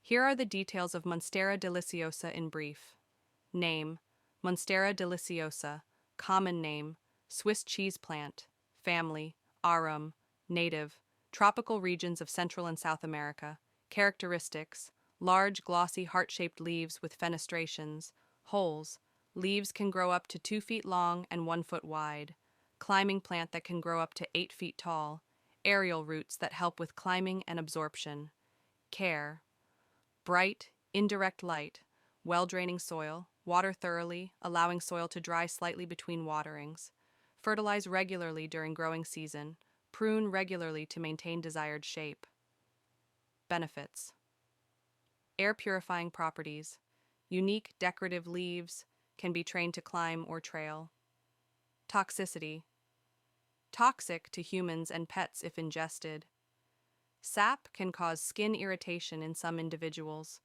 Here are the details of Monstera Deliciosa in brief. Name: Monstera Deliciosa. Common name: Swiss cheese plant. Family: Arum. Native: tropical regions of Central and South America. Characteristics: large, glossy, heart-shaped leaves with fenestrations. Holes. Leaves can grow up to 2 feet long and 1 foot wide. Climbing plant that can grow up to 8 feet tall. Aerial roots that help with climbing and absorption. Care: bright, indirect light, well-draining soil, water thoroughly, allowing soil to dry slightly between waterings. Fertilize regularly during growing season. Prune regularly to maintain desired shape. Benefits: air purifying properties. Unique decorative leaves can be trained to climb or trail. Toxicity: toxic to humans and pets if ingested. Sap can cause skin irritation in some individuals.